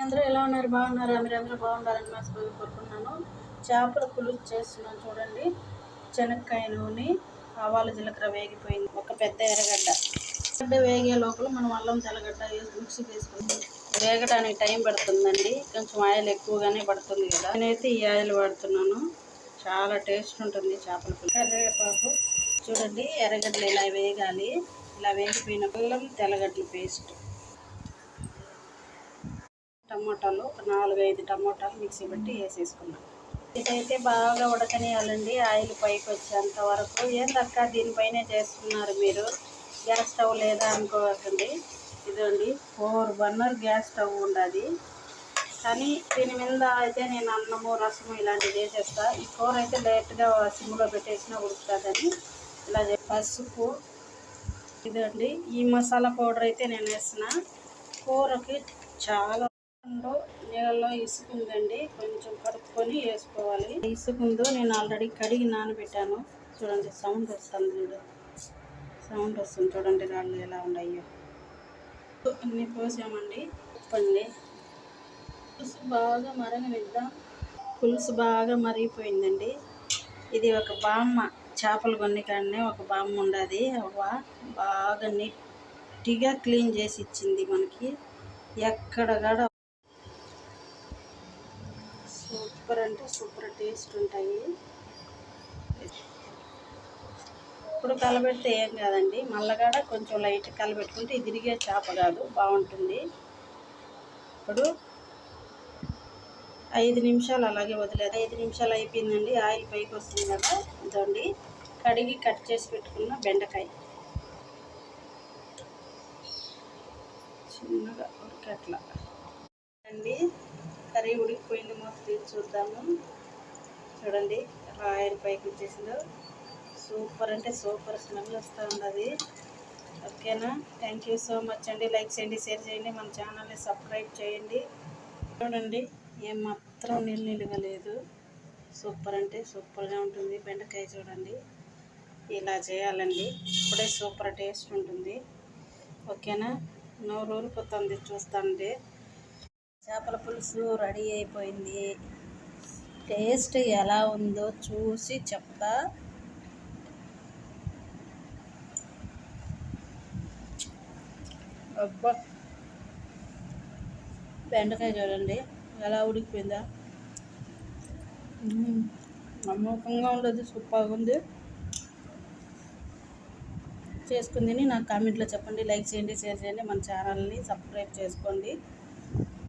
అందరూ ఎలా ఉన్నారు? బాగున్నారా? మీరందరూ బాగుండాలని మనస్ఫూర్తిగా కోరుకుంటున్నాను. చేపల పులుసు చేస్తున్నాను చూడండి. శనక్కాయ నూనె, ఆవాలు, జీలకర్ర వేగిపోయింది. ఒక పెద్ద ఎర్రగడ్డ వేగే లోపల మనం అల్లం తెల్లగడ్డ వేసి మిక్సీకి వేసుకుంటాం. వేగడానికి టైం పడుతుందండి, కొంచెం ఆయిల్ ఎక్కువగానే పడుతుంది కదా. నేనైతే ఈ ఆయిల్ వాడుతున్నాను. చాలా టేస్ట్ ఉంటుంది చేపల పులుసు. కరివేపాకు చూడండి, ఎర్రగడ్డలు ఇలా వేగాలి. ఇలా వేగిపోయిన అల్లం తెల్లగడ్డల పేస్ట్, టమోటాలు ఒక 4-5 టమోటాలు మిక్సీ పెట్టి వేసేసుకున్నాం. ఇదైతే బాగా ఉడకనియాలండి, ఆయిల్ పైకి వచ్చేంత వరకు. ఏందక్క దీనిపైనే చేస్తున్నారు మీరు, గ్యాస్ స్టవ్ లేదా అనుకోవద్దండి. ఇదండి 4 బర్నర్ గ్యాస్ స్టవ్ ఉండదు, కానీ దీని మీద అయితే నేను అన్నము రసము ఇలాంటివి చేసేస్తా. ఈ కూర అయితే లేట్గా సిమ్లో పెట్టేసినా ఉడుకుతుందని ఇలా పసుపు. ఇదండి ఈ మసాలా పౌడర్ అయితే నేను వేసిన. కూరకి చాలా నీళ్ళలో ఇసుకుందండి, కొంచెం కడుక్కొని వేసుకోవాలి. ఇసుకుందో నేను ఆల్రెడీ కడిగి నానబెట్టాను. చూడండి సౌండ్ వస్తుంది, సౌండ్ వస్తుంది చూడండి, రాళ్ళు ఎలా ఉన్నాయో. అన్నీ పోసామండి. ఉప్పండి, పులుసు బాగా మరగనిద్దాం. పులుసు బాగా మరిగిపోయిందండి. ఇది ఒక బామ్మ చేపలు కొన్ని కానీ ఒక బామ్మ ఉండదు, బాగా నీట్గా క్లీన్ చేసి ఇచ్చింది మనకి. ఎక్కడ కూడా సూపర్ అంటే సూపర్ టేస్ట్ ఉంటాయి. ఇప్పుడు కలబెడితే ఏం కాదండి, మళ్ళగాడ కొంచెం లైట్ కలబెట్టుకుంటే ఇది తిరిగే చేప కాదు, బాగుంటుంది. ఇప్పుడు 5 నిమిషాలు అలాగే వదిలేదు. 5 నిమిషాలు అయిపోయిందండి, ఆయిల్ పైకి వస్తుంది కదా. ఇదండి కడిగి కట్ చేసి పెట్టుకున్న బెండకాయ, చిన్నగా ఉడికట్లా అండి. కర్రీ ఉడికిపోయింది, మూత తీసి చూద్దాము. చూడండి ఎలా ఆయిల్ పైకి వచ్చేసిందో. సూపర్ అంటే సూపర్ స్మెల్ వస్తూ ఉన్నది. ఓకేనా, థ్యాంక్ యూ సో మచ్ అండి. లైక్ చేయండి, షేర్ చేయండి, మన ఛానల్ని సబ్స్క్రైబ్ చేయండి. చూడండి ఏమాత్రం నిలుగా లేదు, సూపర్ అంటే సూపర్గా ఉంటుంది బెండకాయ. చూడండి ఇలా చేయాలండి, ఇప్పుడే సూపర్ టేస్ట్ ఉంటుంది. ఓకేనా, నోరు ఊరిపోతుంది చూస్తుంటే. చేపల పులుసు రెడీ అయిపోయింది. టేస్ట్ ఎలా ఉందో చూసి చెప్తా. అబ్బా, బెండకాయ చూడండి ఎలా ఉడికిపోయిందా, నమ్మకంగా ఉండదు, సూపర్గా ఉంది. చేసుకుంది నాకు కామెంట్లో చెప్పండి, లైక్ చేయండి, షేర్ చేయండి, మన ఛానల్ని సబ్స్క్రైబ్ చేసుకోండి.